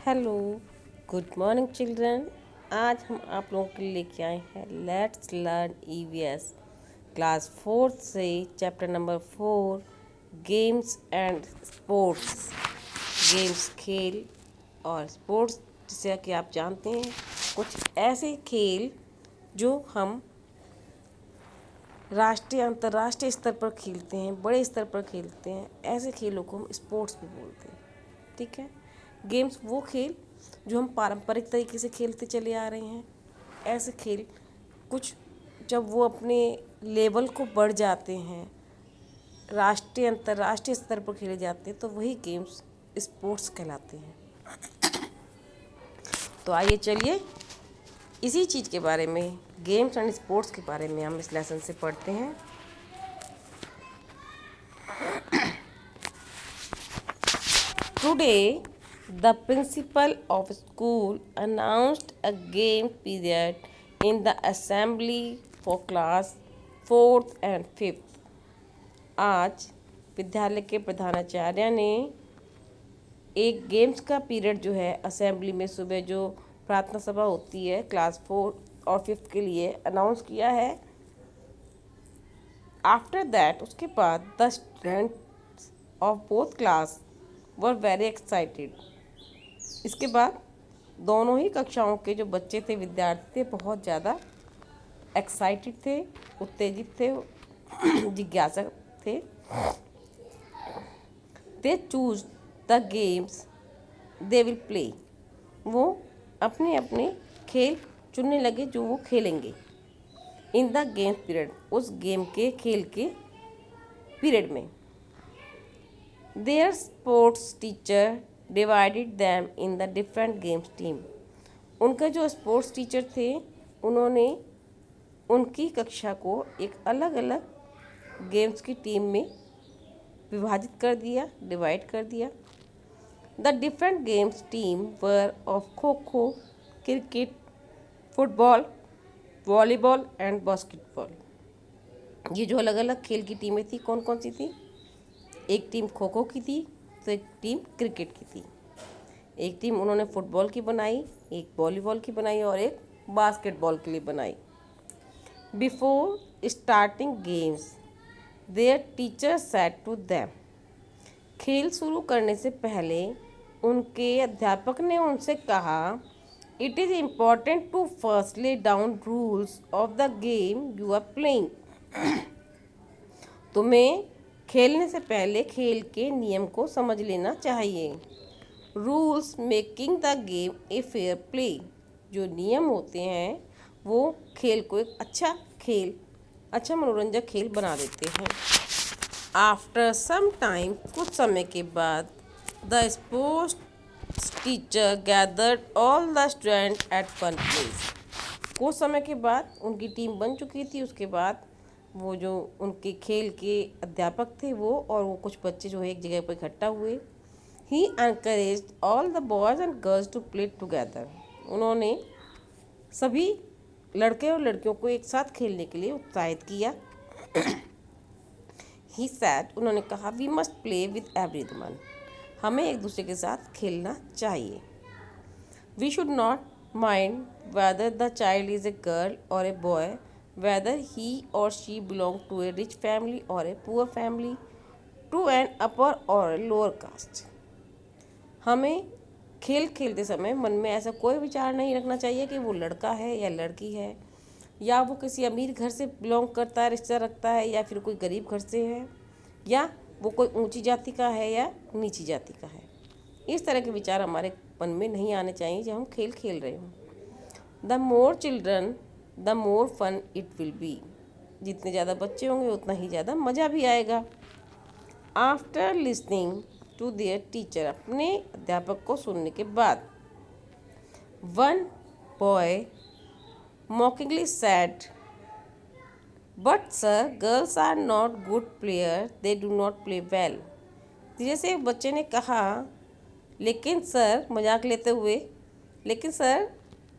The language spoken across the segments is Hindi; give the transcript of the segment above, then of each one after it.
Hello, good morning children. आज हम आप लोगों के लिए लेके आए हैं लेट्स लर्न ईवीएस क्लास 4 से chapter number 4 games and sports. Games खेल और स्पोर्ट्स जैसे कि आप जानते हैं कुछ ऐसे खेल जो हम राष्ट्रीय अंतर्राष्ट्रीय स्तर पर खेलते हैं, बड़े स्तर पर खेलते हैं, ऐसे खेलों को हम स्पोर्ट्स भी बोलते हैं। ठीक है। गेम्स वो खेल जो हम पारंपरिक तरीके से खेलते चले आ रहे हैं। ऐसे खेल कुछ जब वो अपने लेवल को बढ़ जाते हैं, राष्ट्रीय अंतर्राष्ट्रीय स्तर पर खेले जाते हैं, तो वही गेम्स स्पोर्ट्स कहलाते हैं। तो आइए चलिए इसी चीज़ के बारे में, गेम्स एंड स्पोर्ट्स के बारे में हम इस लेसन से पढ़ते हैं। Today, the principal of school announced a game period in the assembly for class 4th and 5th. आज विद्यालय के प्रधानाचार्य ने एक गेम्स का पीरियड जो है असेंबली में सुबह जो प्रार्थना सभा होती है क्लास 4 और 5th के लिए अनाउंस किया है। आफ्टर दैट उसके बाद the students of both class were very excited. इसके बाद दोनों ही कक्षाओं के जो बच्चे थे, विद्यार्थी थे, बहुत ज़्यादा एक्साइटेड थे, उत्तेजित थे, जिज्ञासक थे। They choose the games they will play. वो अपने अपने खेल चुनने लगे जो वो खेलेंगे। इन द गेम पीरियड, उस गेम के खेल के पीरियड में। Their sports teacher divided them in the different games team. उनका जो स्पोर्ट्स टीचर थे उन्होंने उनकी कक्षा को एक अलग अलग गेम्स की टीम में विभाजित कर दिया, डिवाइड कर दिया। The different games team were of kho kho, cricket, football, volleyball and basketball. ये जो अलग अलग खेल की टीमें थी कौन कौन सी थी? एक टीम खो खो की थी, तो एक टीम क्रिकेट की थी, एक टीम उन्होंने फुटबॉल की बनाई, एक वॉलीबॉल की बनाई और एक बास्केटबॉल के लिए बनाई। Before starting games their teacher said to them. खेल शुरू करने से पहले उनके अध्यापक ने उनसे कहा, it is important to first lay down rules of the game you are playing. तुम्हें खेलने से पहले खेल के नियम को समझ लेना चाहिए। Rules making the game a fair play. जो नियम होते हैं वो खेल को एक अच्छा मनोरंजक खेल बना देते हैं। आफ्टर सम टाइम, कुछ समय के बाद, the sports teacher gathered all the student at one place. कुछ समय के बाद उनकी टीम बन चुकी थी। उसके बाद वो जो उनके खेल के अध्यापक थे वो और वो कुछ बच्चे जो है एक जगह पर इकट्ठा हुए। He encouraged all the boys and girls to play together. उन्होंने सभी लड़के और लड़कियों को एक साथ खेलने के लिए उत्साहित किया। ही सैड, उन्होंने कहा, we must play with everyone. हमें एक दूसरे के साथ खेलना चाहिए। We should not mind whether the child is a girl और a boy, whether he or she belong to a rich family or a poor family, to an upper or a lower caste. हमें खेल खेलते समय मन में ऐसा कोई विचार नहीं रखना चाहिए कि वो लड़का है या लड़की है, या वो किसी अमीर घर से बिलोंग करता है, रिश्ता रखता है, या फिर कोई गरीब घर से है, या वो कोई ऊंची जाति का है या नीची जाति का है। इस तरह के विचार हमारे मन में नहीं आने चाहिए जब हम खेल खेल रहे हों। The more children the more fun it will be. जितने ज़्यादा बच्चे होंगे उतना ही ज़्यादा मज़ा भी आएगा। After listening to their teacher, अपने अध्यापक को सुनने के बाद, one boy mockingly said, but sir girls are not good player, they do not play well. जैसे एक बच्चे ने कहा, लेकिन सर, मजाक लेते हुए, लेकिन सर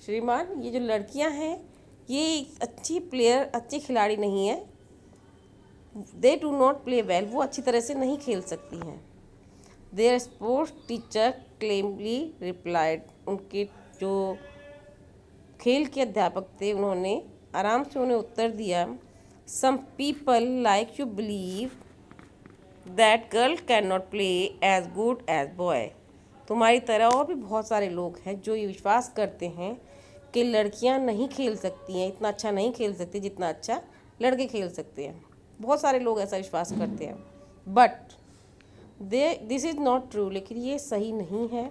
श्रीमान, ये जो लड़कियां हैं ये अच्छी खिलाड़ी नहीं है। दे डू नॉट प्ले वेल, वो अच्छी तरह से नहीं खेल सकती हैं। देयर स्पोर्ट्स टीचर क्लेमली रिप्लाइड, उनके जो खेल के अध्यापक थे उन्होंने आराम से उन्हें उत्तर दिया, some people like you believe that girl can not play as good as boy. तुम्हारी तरह और भी बहुत सारे लोग हैं जो ये विश्वास करते हैं कि लड़कियां नहीं खेल सकती हैं, इतना अच्छा नहीं खेल सकती जितना अच्छा लड़के खेल सकते हैं। बहुत सारे लोग ऐसा विश्वास करते हैं, but this is not true, लेकिन ये सही नहीं है।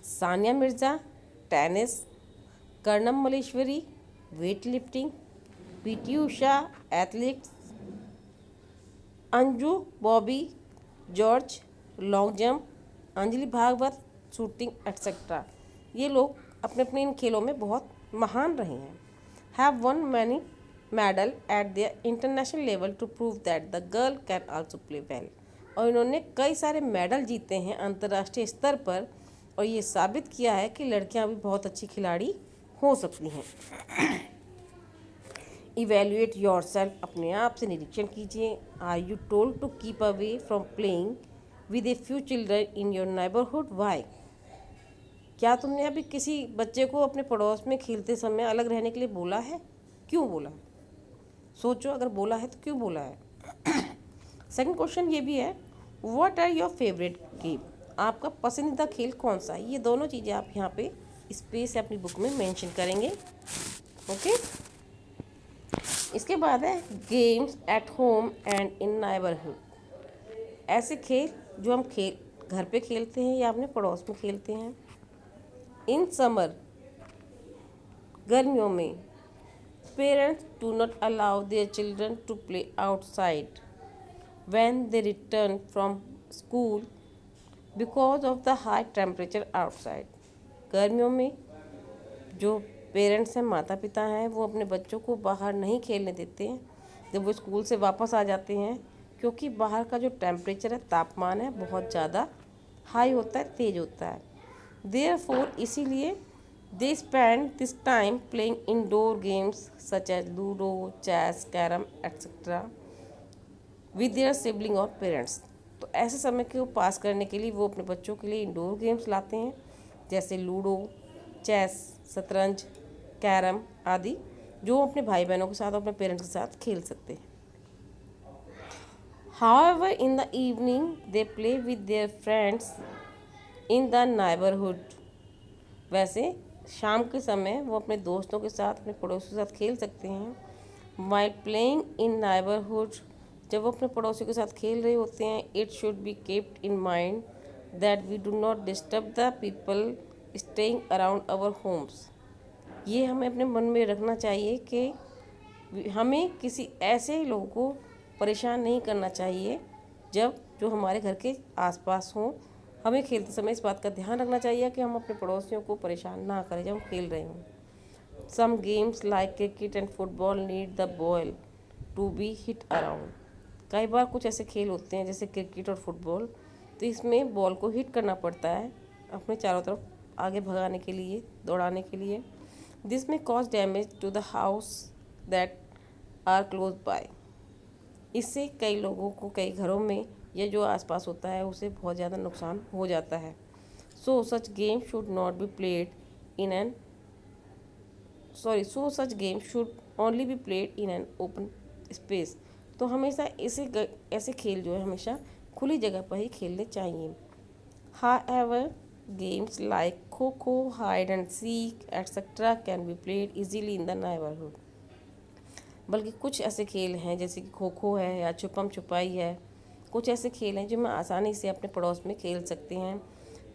Sania Mirza tennis, Karnam Malleswari weight lifting, PT Usha athletics, Anju Bobby George long jump, Anjali Bhagwat shooting etcetera, ये लोग अपने अपने इन खेलों में बहुत महान रहे हैं। Have won many medal at their international level to prove that the girl can also play well, और इन्होंने कई सारे मेडल जीते हैं अंतर्राष्ट्रीय स्तर पर, और ये साबित किया है कि लड़कियां भी बहुत अच्छी खिलाड़ी हो सकती हैं। इवेल्युएट योर सेल्फ, अपने आप से निरीक्षण कीजिए। Are you told to keep away from playing with a few children in your neighbourhood, why? क्या तुमने अभी किसी बच्चे को अपने पड़ोस में खेलते समय अलग रहने के लिए बोला है? क्यों बोला? सोचो, अगर बोला है तो क्यों बोला है। सेकंड क्वेश्चन ये भी है, what are your favourite game, आपका पसंदीदा खेल कौन सा है? ये दोनों चीज़ें आप यहाँ पे स्पेस से अपनी बुक में मेंशन करेंगे। ओके, इसके बाद है games at home and in neighbourhood, ऐसे खेल जो हम घर पे खेलते हैं या अपने पड़ोस में खेलते हैं। इन समर, गर्मियों में, parents do not allow their children to play outside when they return from school because of the high temperature outside. गर्मियों में जो पेरेंट्स हैं, माता पिता हैं, वो अपने बच्चों को बाहर नहीं खेलने देते हैं जब वो स्कूल से वापस आ जाते हैं, क्योंकि बाहर का जो टेम्परेचर है, तापमान है, बहुत ज़्यादा हाई होता है, तेज़ होता है। देयरफॉर इसीलिए they spend this time playing indoor games such as ludo, chess, carrom etcetera with their sibling और पेरेंट्स। तो ऐसे समय को पास करने के लिए वो अपने बच्चों के लिए इंडोर गेम्स लाते हैं, जैसे लूडो, चेस, शतरंज, कैरम आदि, जो अपने भाई बहनों के साथ और अपने पेरेंट्स के साथ खेल सकते हैं। However, in the evening, they play with their friends in the neighborhood. वैसे शाम के समय वो अपने दोस्तों के साथ, अपने पड़ोसियों के साथ खेल सकते हैं। While playing in neighborhood, जब वो अपने पड़ोसियों के साथ खेल रहे होते हैं, it should be kept in mind that we do not disturb the people staying around our homes. ये हमें अपने मन में रखना चाहिए कि हमें किसी ऐसे लोगों को परेशान नहीं करना चाहिए जो हमारे घर के आसपास हों। हमें खेलते समय इस बात का ध्यान रखना चाहिए कि हम अपने पड़ोसियों को परेशान ना करें जब हम खेल रहे हों। Some games like cricket and football need the ball to be hit around. कई बार कुछ ऐसे खेल होते हैं जैसे क्रिकेट और फुटबॉल, तो इसमें बॉल को हिट करना पड़ता है अपने चारों तरफ आगे भगाने के लिए, दौड़ाने के लिए। This may cause damage to the house that are close by. इससे कई लोगों को, कई घरों में या जो आसपास होता है उसे बहुत ज़्यादा नुकसान हो जाता है। So such game should not be played in an so such game should only be played in an open space. तो हमेशा ऐसे खेल जो है हमेशा खुली जगह पर ही खेलने चाहिए। However games like kho kho, hide and seek etcetera can be played easily in the neighbourhood. बल्कि कुछ ऐसे खेल हैं जैसे कि खो खो है या छुपम छुपाई है, कुछ ऐसे खेल हैं जो हम आसानी से अपने पड़ोस में खेल सकते हैं।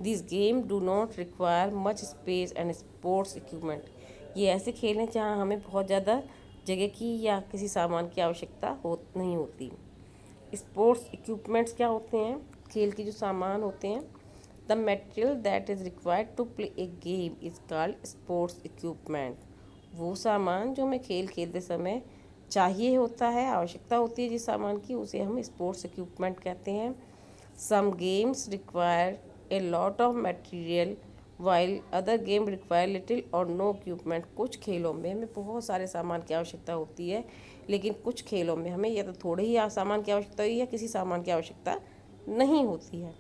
This game do not require much space and sports equipment. ये ऐसे खेल हैं जहाँ हमें बहुत ज़्यादा जगह की या किसी सामान की आवश्यकता नहीं होती। स्पोर्ट्स इक्विपमेंट्स क्या होते हैं? खेल के जो सामान होते हैं। The material that is required to play a game is called sports equipment. वो सामान जो हमें खेल खेलते समय चाहिए होता है, आवश्यकता होती है जिस सामान की, उसे हम स्पोर्ट्स इक्विपमेंट कहते हैं। Some games require a lot of material while other game require little or no equipment. कुछ खेलों में हमें बहुत सारे सामान की आवश्यकता होती है, लेकिन कुछ खेलों में हमें या तो थोड़े ही सामान की आवश्यकता होती है या किसी सामान की आवश्यकता नहीं होती है।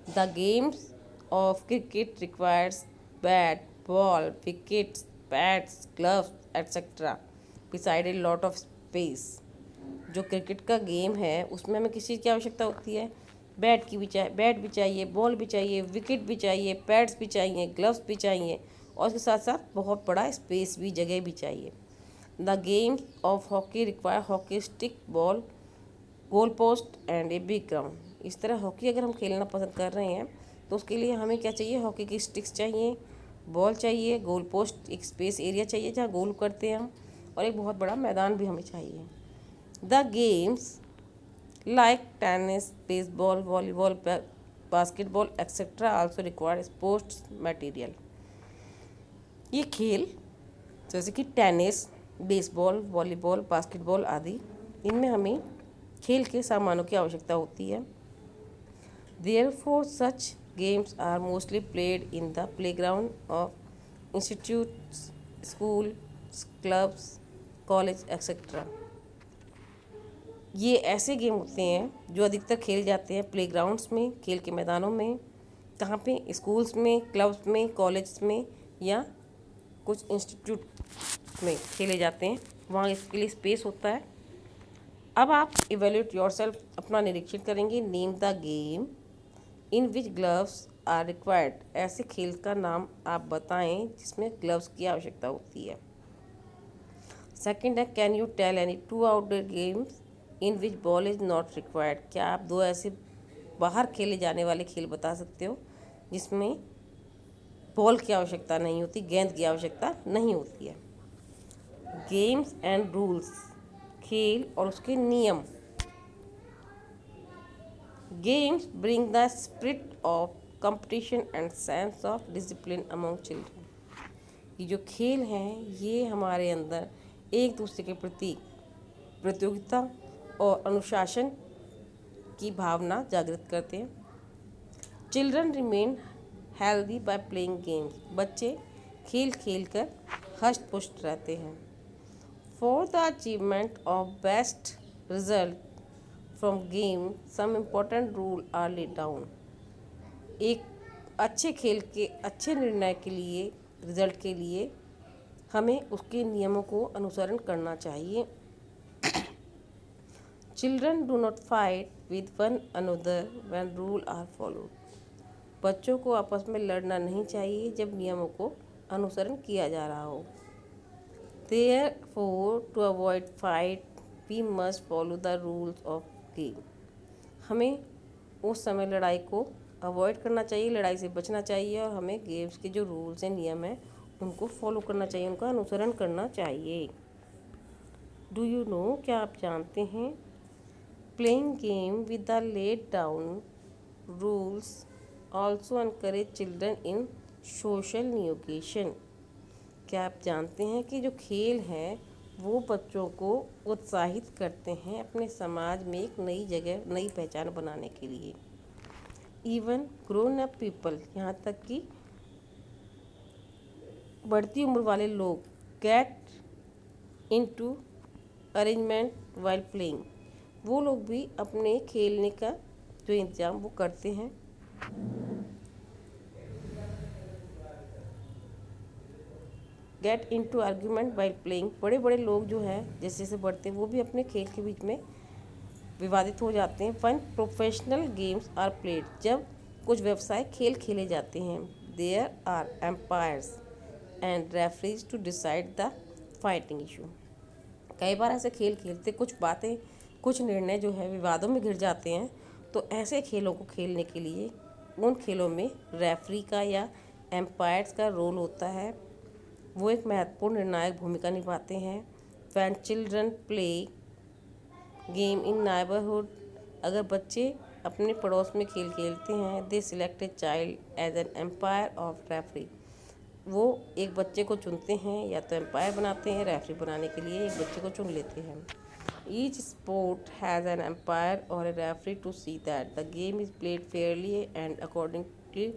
The games of cricket requires bat, ball, wickets, bats, gloves etcetera beside A lot of space. जो क्रिकेट का गेम है उसमें हमें किस चीज़ की आवश्यकता होती है? बैट भी चाहिए, बॉल भी चाहिए, विकेट भी चाहिए, पैड्स भी चाहिए, ग्लव्स भी चाहिए और उसके साथ साथ बहुत बड़ा स्पेस भी, जगह भी चाहिए। The game of hockey require hockey stick, ball, goal post and a big ground. इस तरह हॉकी अगर हम खेलना पसंद कर रहे हैं तो उसके लिए हमें क्या चाहिए? हॉकी की स्टिक्स चाहिए, बॉल चाहिए, गोल पोस्ट, एक स्पेस एरिया चाहिए जहाँ गोल करते हैं हम, और एक बहुत बड़ा मैदान भी हमें चाहिए। The games like tennis, baseball, volleyball, basketball etcetera also require sports material. ये खेल जैसे कि टेनिस, बेसबॉल, वॉलीबॉल, बास्केटबॉल आदि, इनमें हमें खेल के सामानों की आवश्यकता होती है। Therefore, such games are mostly played in the playground of institutes, schools, clubs, college, etc. ये ऐसे गेम होते हैं जो अधिकतर खेले जाते हैं प्लेग्राउंड्स में, खेल के मैदानों में। कहाँ पे? स्कूल्स में, क्लब्स में, कॉलेज में या कुछ इंस्टीट्यूट में खेले जाते हैं, वहाँ इसके लिए स्पेस होता है। अब आप इवेल्यूएट योरसेल्फ, अपना निरीक्षण करेंगे। Name the game in which gloves are required. ऐसे खेल का नाम आप बताएं जिसमें ग्लव्स की आवश्यकता होती है। सेकंड है, can you tell any two outdoor games in which ball is not required. क्या आप दो ऐसे बाहर खेले जाने वाले खेल बता सकते हो जिसमें बॉल की आवश्यकता नहीं होती, गेंद की आवश्यकता नहीं होती है। गेम्स एंड रूल्स, खेल और उसके नियम। Games bring the spirit of competition and sense of discipline among children. ये जो खेल हैं ये हमारे अंदर एक दूसरे के प्रति प्रतियोगिता और अनुशासन की भावना जागृत करते हैं। Children remain healthy by playing games. बच्चे खेल खेल कर हष्ट पुष्ट रहते हैं। For the achievement of best result from game some important rule are laid down. एक अच्छे खेल के अच्छे निर्णय के लिए, रिजल्ट के लिए हमें उसके नियमों को अनुसरण करना चाहिए। Children do not fight with one another when rule are followed. बच्चों को आपस में लड़ना नहीं चाहिए जब नियमों को अनुसरण किया जा रहा हो। Therefore to avoid fight we must follow the rules of game. हमें उस समय लड़ाई को अवॉइड करना चाहिए, लड़ाई से बचना चाहिए, और हमें गेम्स के जो रूल्स हैं, नियम हैं, उनको फॉलो करना चाहिए, उनका अनुसरण करना चाहिए। डू यू नो, क्या आप जानते हैं? Playing game with the laid down rules also encourage children in social negation. क्या आप जानते हैं कि जो खेल हैं वो बच्चों को उत्साहित करते हैं अपने समाज में एक नई जगह, नई पहचान बनाने के लिए। इवन ग्रोन अप पीपल, यहाँ तक कि बढ़ती उम्र वाले लोग, get into arrangement while playing. वो लोग भी अपने खेलने का जो इंतजाम वो करते हैं। Get into argument while playing, बड़े बड़े लोग जो हैं जैसे जैसे बढ़ते हैं वो भी अपने खेल के बीच में विवादित हो जाते हैं। When professional games are played, जब कुछ व्यवसाय खेल खेले जाते हैं। There are umpires and referees to decide the fighting issue. कई बार ऐसे खेल खेलते कुछ बातें, कुछ निर्णय जो है विवादों में घिर जाते हैं, तो ऐसे खेलों को खेलने के लिए उन खेलों में रेफरी का या एम्पायर्स का रोल होता है। वो एक महत्वपूर्ण निर्णायक भूमिका निभाते हैं। When children play game in neighbourhood, अगर बच्चे अपने पड़ोस में खेल खेलते हैं, they select a child as an umpire of referee. वो एक बच्चे को चुनते हैं, या तो एम्पायर बनाते हैं, रेफरी बनाने के लिए एक बच्चे को चुन लेते हैं। Each sport has an umpire और a referee to see that the game is played fairly and accordingly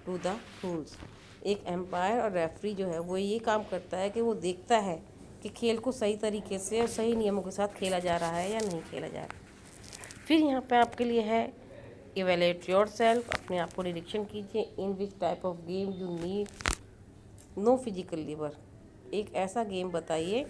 to the rules. एक एम्पायर और रेफरी जो है वो ये काम करता है कि वो देखता है कि खेल को सही तरीके से और सही नियमों के साथ खेला जा रहा है या नहीं खेला जा रहा है। फिर यहाँ पे आपके लिए है इवेल्युएट योर सेल्फ, अपने आप को निरीक्षण कीजिए। In which type of game you need no physical labour, एक ऐसा गेम बताइए